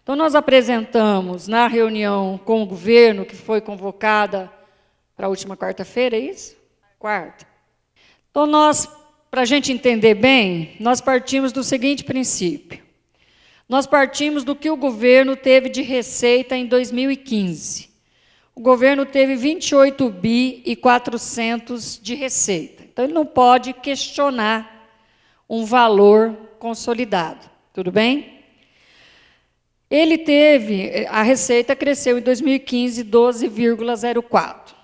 Então, nós apresentamos na reunião com o governo, que foi convocada para a última quarta-feira, é isso? Quarta. Então, para a gente entender bem, nós partimos do seguinte princípio. Nós partimos do que o governo teve de receita em 2015. O governo teve 28 bi e 400 de receita. Então, ele não pode questionar um valor consolidado. Tudo bem? A receita cresceu em 2015 12,04.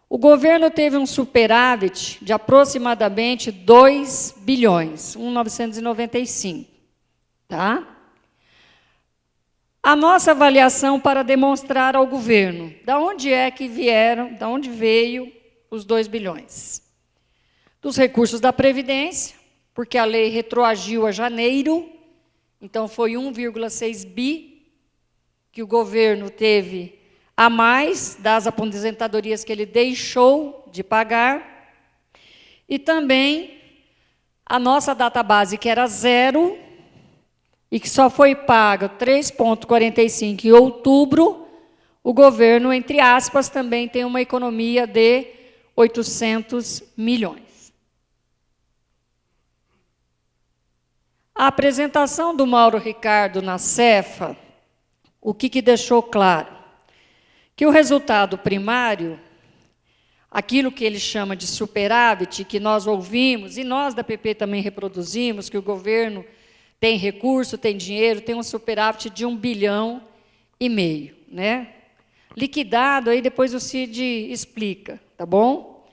O governo teve um superávit de aproximadamente 2 bilhões, 1.995. Tá? A nossa avaliação para demonstrar ao governo, da onde veio os 2 bilhões? Dos recursos da Previdência, porque a lei retroagiu a janeiro, então foi 1,6 bi que o governo teve a mais das aposentadorias que ele deixou de pagar, e também a nossa database, que era 0, e que só foi paga 3,45 em outubro, o governo, entre aspas, também tem uma economia de 800 milhões. A apresentação do Mauro Ricardo na Cefa, o que deixou claro? Que o resultado primário, aquilo que ele chama de superávit, que nós ouvimos, e nós da PP também reproduzimos, que o governo tem recurso, tem dinheiro, tem um superávit de 1,5 bilhão, né? Liquidado, aí depois o Cid explica, tá bom?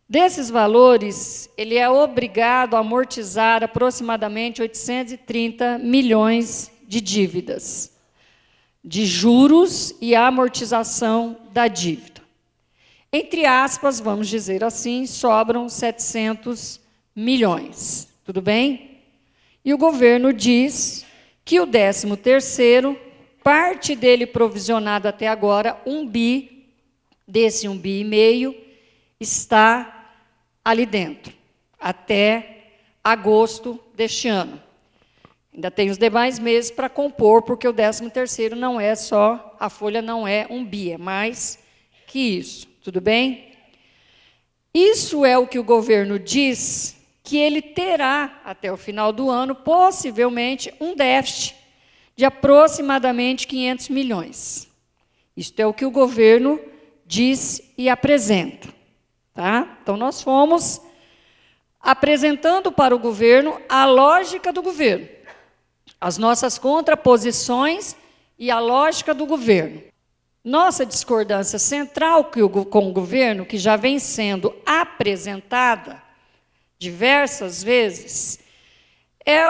Desses valores, ele é obrigado a amortizar aproximadamente 830 milhões de dívidas, de juros e amortização da dívida. Entre aspas, vamos dizer assim, sobram 700 milhões, tudo bem? E o governo diz que o 13º, parte dele provisionado até agora, 1 bi, desse 1,5 bi, está ali dentro, até agosto deste ano. Ainda tem os demais meses para compor, porque o 13º não é só, a folha não é 1 bi, é mais que isso, tudo bem? Isso é o que o governo diz que ele terá, até o final do ano, possivelmente, um déficit de aproximadamente 500 milhões. Isto é o que o governo diz e apresenta. Tá? Então, nós fomos apresentando para o governo a lógica do governo, as nossas contraposições e a lógica do governo. Nossa discordância central com o governo, que já vem sendo apresentada diversas vezes,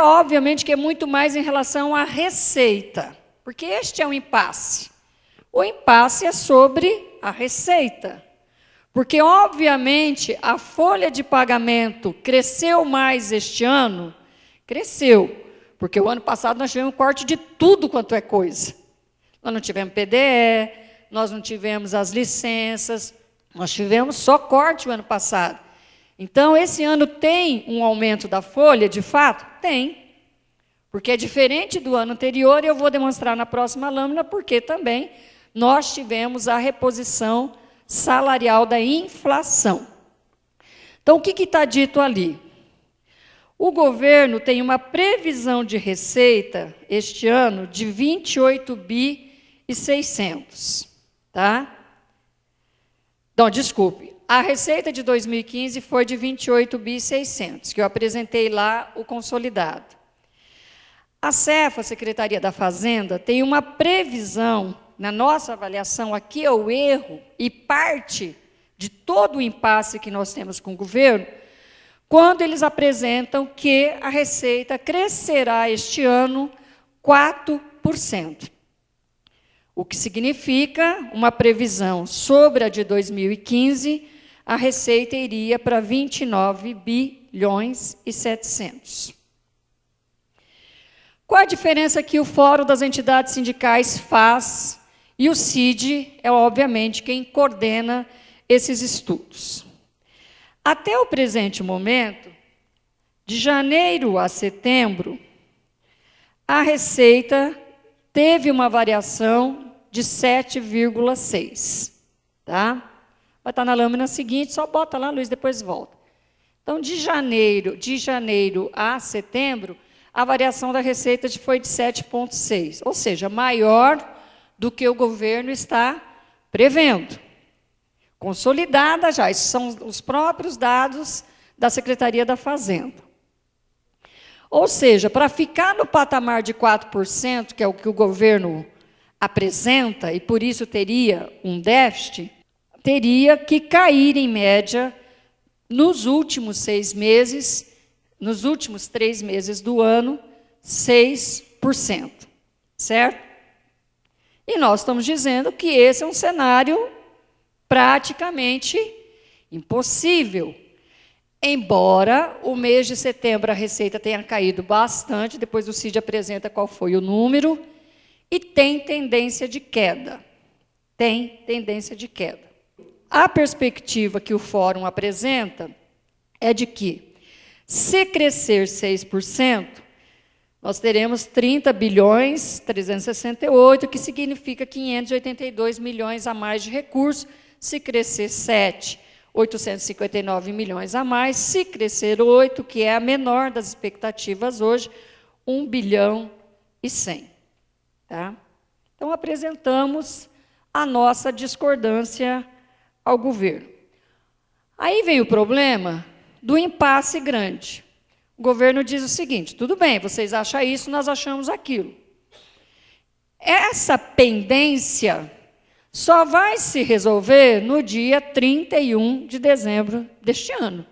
obviamente que é muito mais em relação à receita, porque este é um impasse. O impasse é sobre a receita. Porque, obviamente, a folha de pagamento cresceu mais este ano? Cresceu, porque o ano passado nós tivemos corte de tudo quanto é coisa. Nós não tivemos PDE, nós não tivemos as licenças, nós tivemos só corte o ano passado. Então, esse ano tem um aumento da folha, de fato? Tem. Porque é diferente do ano anterior, e eu vou demonstrar na próxima lâmina, porque também nós tivemos a reposição salarial da inflação. Então, o que está dito ali? O governo tem uma previsão de receita, este ano, de 28 bi e 600. Tá? Não, desculpe. A receita de 2015 foi de 28 bi e 600, que eu apresentei lá o consolidado. A Cefa, a Secretaria da Fazenda, tem uma previsão. Na nossa avaliação, aqui é o erro e parte de todo o impasse que nós temos com o governo, quando eles apresentam que a receita crescerá este ano 4%. O que significa uma previsão sobre a de 2015, a receita iria para 29 bilhões e 700. Qual a diferença que o Fórum das Entidades Sindicais faz? E o Cid é, obviamente, quem coordena esses estudos. Até o presente momento, de janeiro a setembro, a receita teve uma variação de 7,6. Tá? Vai estar na lâmina seguinte, só bota lá, Luiz, depois volta. Então, de janeiro a setembro, a variação da receita foi de 7,6, ou seja, maior do que o governo está prevendo. Consolidada já, esses são os próprios dados da Secretaria da Fazenda. Ou seja, para ficar no patamar de 4%, que é o que o governo apresenta, e por isso teria um déficit, teria que cair, em média, nos últimos 6 meses, nos últimos 3 meses do ano, 6%, certo? E nós estamos dizendo que esse é um cenário praticamente impossível. Embora o mês de setembro a receita tenha caído bastante, depois o Cid apresenta qual foi o número, e tem tendência de queda. Tem tendência de queda. A perspectiva que o Fórum apresenta é de que, se crescer 6%, nós teremos 30 bilhões 368, que significa 582 milhões a mais de recursos. Se crescer 7, 859 milhões a mais. Se crescer 8, que é a menor das expectativas hoje, 1 bilhão e 100. Tá? Então, apresentamos a nossa discordância ao governo. Aí vem o problema do impasse grande. O governo diz o seguinte: tudo bem, vocês acham isso, nós achamos aquilo. Essa pendência só vai se resolver no dia 31 de dezembro deste ano.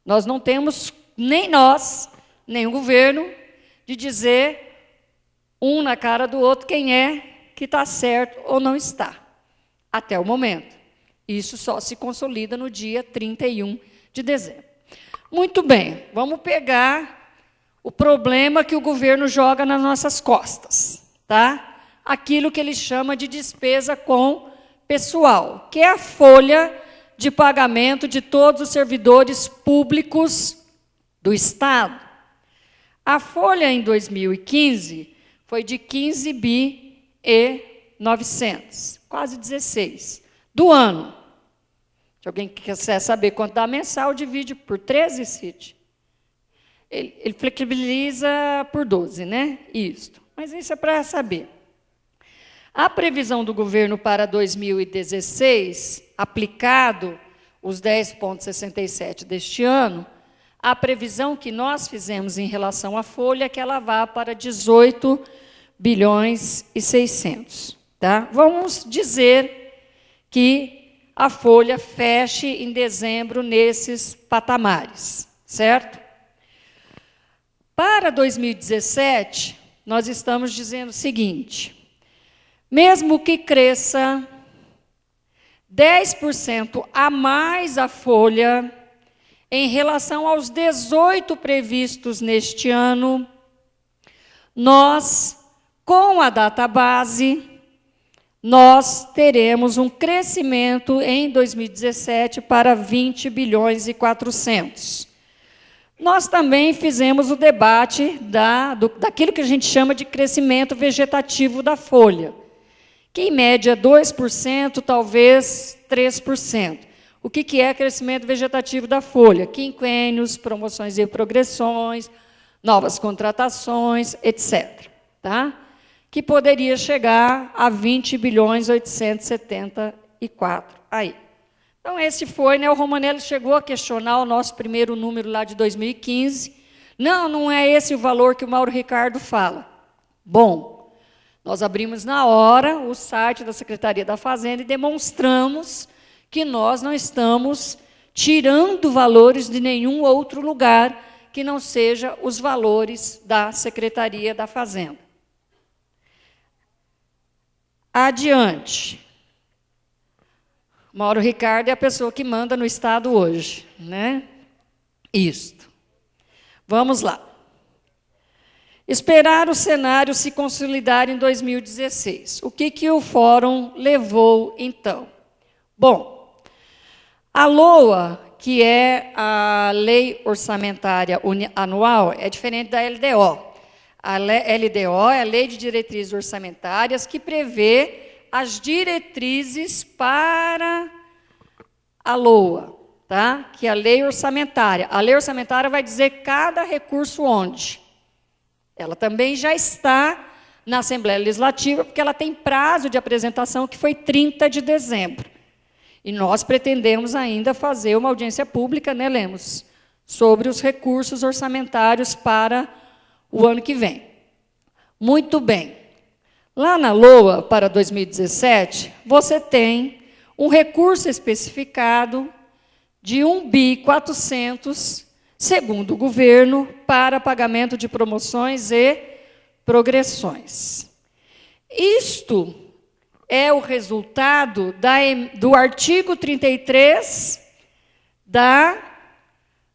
Nós não temos, nem nós, nem o governo, de dizer um na cara do outro quem é que está certo ou não está, até o momento. Isso só se consolida no dia 31 de dezembro. Muito bem, vamos pegar o problema que o governo joga nas nossas costas, tá? Aquilo que ele chama de despesa com pessoal, que é a folha de pagamento de todos os servidores públicos do Estado. A folha em 2015 foi de 15 bi e 900, quase 16, do ano. Se alguém quiser saber quanto dá mensal, divide por 13, Cid. Ele flexibiliza por 12, né? Isso. Mas isso é para saber. A previsão do governo para 2016, aplicado os 10,67 deste ano, a previsão que nós fizemos em relação à folha é que ela vá para 18 bilhões e 600. Tá? Vamos dizer que a folha feche em dezembro nesses patamares, certo? Para 2017, nós estamos dizendo o seguinte: mesmo que cresça 10% a mais a folha em relação aos 18 previstos neste ano, nós, com a database, nós teremos um crescimento em 2017 para 20 bilhões e 400. Nós também fizemos o debate daquilo que a gente chama de crescimento vegetativo da folha, que em média 2%, talvez 3%. O que é crescimento vegetativo da folha? Quinquênios, promoções e progressões, novas contratações, etc. Tá? Que poderia chegar a 20 bilhões 874 aí. Então, esse foi, né? O Romanelli chegou a questionar o nosso primeiro número lá de 2015. Não é esse o valor que o Mauro Ricardo fala. Bom, nós abrimos na hora o site da Secretaria da Fazenda e demonstramos que nós não estamos tirando valores de nenhum outro lugar que não seja os valores da Secretaria da Fazenda. Adiante. Mauro Ricardo é a pessoa que manda no Estado hoje, né? Isto. Vamos lá. Esperar o cenário se consolidar em 2016. O que o Fórum levou, então? Bom, a LOA, que é a Lei Orçamentária Anual, é diferente da LDO. A LDO é a Lei de Diretrizes Orçamentárias, que prevê as diretrizes para a LOA, tá? Que é a lei orçamentária. A lei orçamentária vai dizer cada recurso onde. Ela também já está na Assembleia Legislativa, porque ela tem prazo de apresentação, que foi 30 de dezembro. E nós pretendemos ainda fazer uma audiência pública, né, Lemos, sobre os recursos orçamentários para o ano que vem. Muito bem. Lá na LOA, para 2017, você tem um recurso especificado de 1.400.000.000, segundo o governo, para pagamento de promoções e progressões. Isto é o resultado do artigo 33 da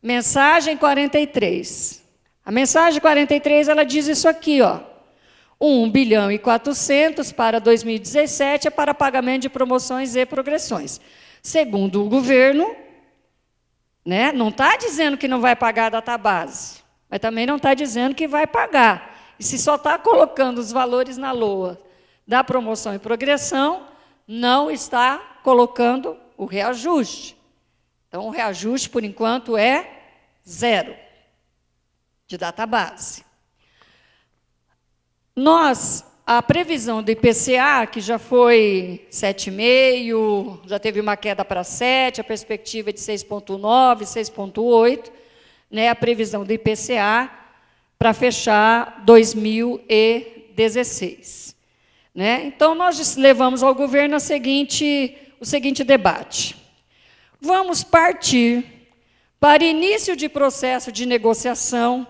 mensagem 43. A mensagem 43, ela diz isso aqui, ó. 1.400.000.000 para 2017 é para pagamento de promoções e progressões. Segundo o governo, né, não está dizendo que não vai pagar a database, mas também não está dizendo que vai pagar. E se só está colocando os valores na LOA da promoção e progressão, não está colocando o reajuste. Então, o reajuste, por enquanto, é 0 de database. A previsão do IPCA, que já foi 7,5, já teve uma queda para 7, a perspectiva é de 6,9, 6,8, né, a previsão do IPCA para fechar 2016. Né? Então, nós levamos ao governo o seguinte debate. Vamos partir para início de processo de negociação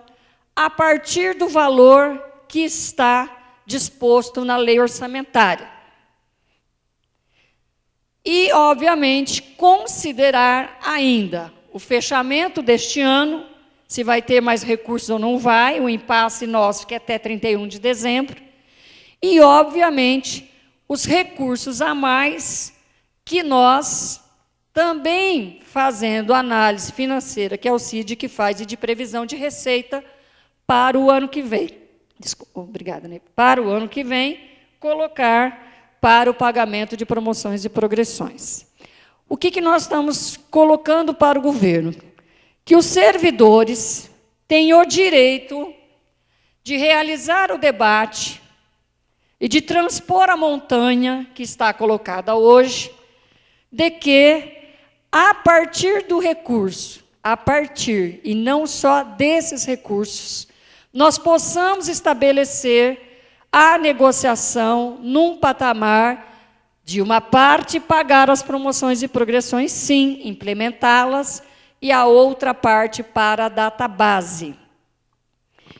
a partir do valor que está disposto na lei orçamentária. E, obviamente, considerar ainda o fechamento deste ano, se vai ter mais recursos ou não vai, o impasse nosso, que é até 31 de dezembro, e, obviamente, os recursos a mais que nós, também fazendo análise financeira, que é o CID que faz, e de previsão de receita para o ano que vem. Desculpa, obrigada, né? Para o ano que vem, colocar para o pagamento de promoções e progressões. O que nós estamos colocando para o governo? Que os servidores têm o direito de realizar o debate e de transpor a montanha que está colocada hoje, de que, a partir do recurso, e não só desses recursos, nós possamos estabelecer a negociação num patamar de uma parte pagar as promoções e progressões, sim, implementá-las, e a outra parte para a database.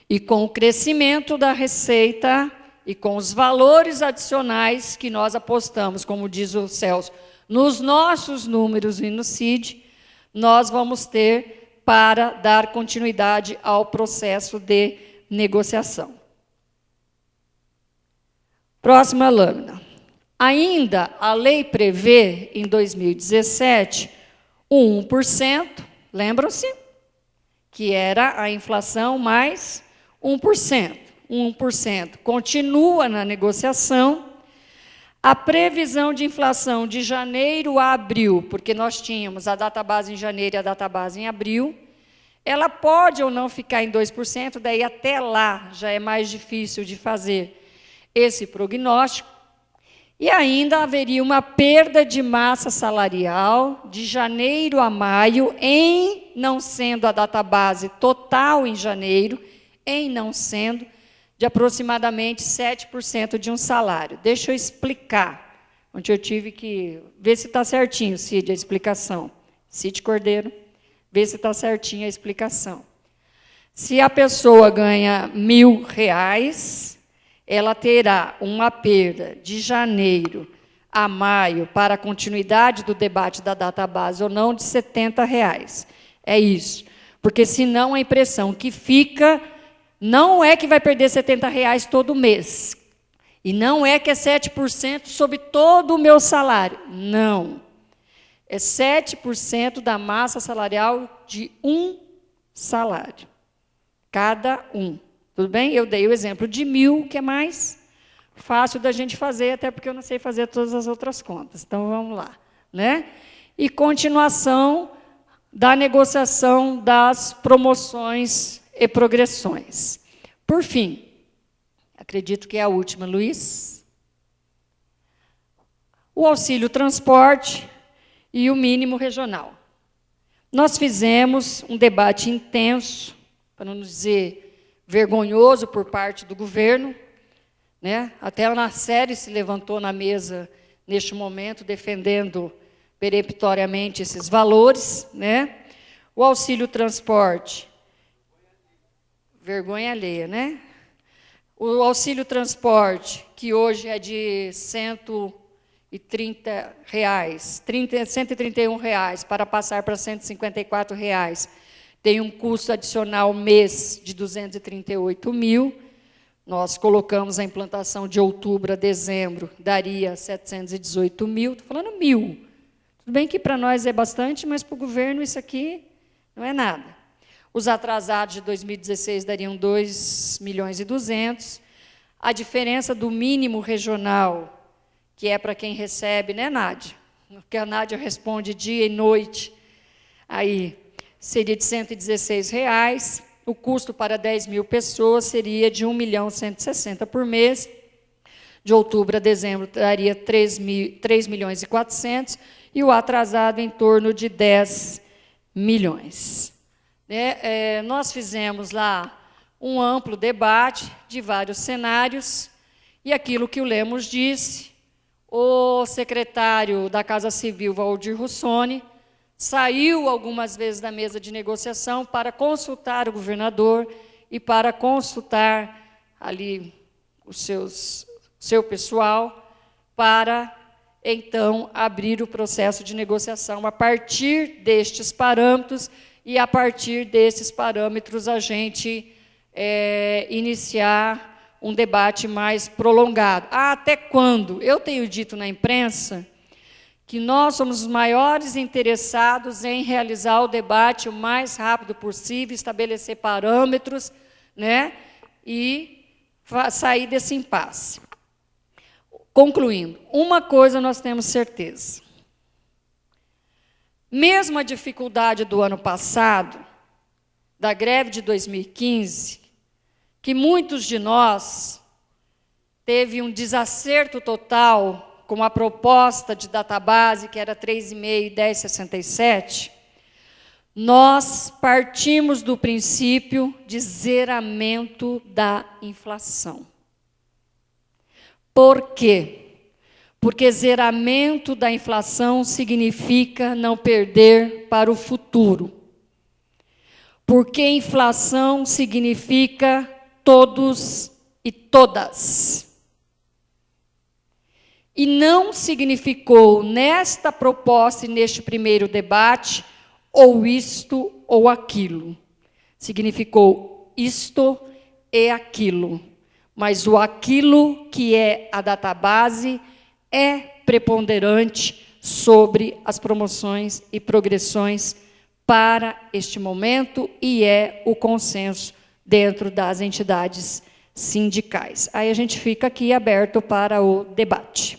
E com o crescimento da receita e com os valores adicionais que nós apostamos, como diz o Celso, nos nossos números e no CID, nós vamos ter para dar continuidade ao processo de negociação. Próxima lâmina. Ainda a lei prevê, em 2017, o 1%, lembram-se? Que era a inflação mais 1%. 1% continua na negociação. A previsão de inflação de janeiro a abril, porque nós tínhamos a database em janeiro e a database em abril, ela pode ou não ficar em 2%, daí até lá já é mais difícil de fazer esse prognóstico. E ainda haveria uma perda de massa salarial de janeiro a maio, em não sendo a database total em janeiro, em não sendo, de aproximadamente 7% de um salário. Deixa eu explicar, onde eu tive que ver se está certinho, Cid, a explicação. Cid Cordeiro, ver se está certinho a explicação. Se a pessoa ganha R$1.000, ela terá uma perda de janeiro a maio, para a continuidade do debate da database ou não, de R$70. É isso. Porque, senão, a impressão que fica não é que vai perder R$70 todo mês. E não é que é 7% sobre todo o meu salário. Não. É 7% da massa salarial de um salário. Cada um. Tudo bem? Eu dei o exemplo de 1.000, que é mais fácil da gente fazer, até porque eu não sei fazer todas as outras contas. Então, vamos lá. Né? E continuação da negociação das promoções e progressões. Por fim, acredito que é a última, Luiz. O auxílio transporte e o mínimo regional. Nós fizemos um debate intenso, para não dizer vergonhoso, por parte do governo, né? Até a Anaceli se levantou na mesa, neste momento, defendendo peremptoriamente esses valores, né? O auxílio transporte, vergonha alheia, né? O auxílio transporte, que hoje é de R$131, para passar para R$154, tem um custo adicional mês de 238 mil. Nós colocamos a implantação de outubro a dezembro, daria 718 mil. Estou falando 1.000. Tudo bem que para nós é bastante, mas para o governo isso aqui não é nada. Os atrasados de 2016 dariam 2.200.000. A diferença do mínimo regional, que é para quem recebe, né, Nádia? Porque a Nádia responde dia e noite, aí seria de R$116. O custo para 10.000 pessoas seria de 1.160.000 por mês. De outubro a dezembro daria 3.400.000 e o atrasado em torno de 10 milhões. Nós fizemos lá um amplo debate de vários cenários e aquilo que o Lemos disse, o secretário da Casa Civil, Valdir Russoni, saiu algumas vezes da mesa de negociação para consultar o governador e para consultar ali o seu pessoal, para, então, abrir o processo de negociação a partir destes parâmetros, e, a partir desses parâmetros, a gente iniciar um debate mais prolongado. Até quando? Eu tenho dito na imprensa que nós somos os maiores interessados em realizar o debate o mais rápido possível, estabelecer parâmetros, né, e sair desse impasse. Concluindo, uma coisa nós temos certeza. Mesmo a dificuldade do ano passado, da greve de 2015, que muitos de nós teve um desacerto total com a proposta de database, que era 3,5 e 10,67, nós partimos do princípio de zeramento da inflação. Por quê? Porque zeramento da inflação significa não perder para o futuro. Porque inflação significa todos e todas. E não significou, nesta proposta e neste primeiro debate, ou isto ou aquilo. Significou isto e aquilo. Mas o aquilo que é a database é preponderante sobre as promoções e progressões para este momento e é o consenso dentro das entidades sindicais. Aí a gente fica aqui aberto para o debate.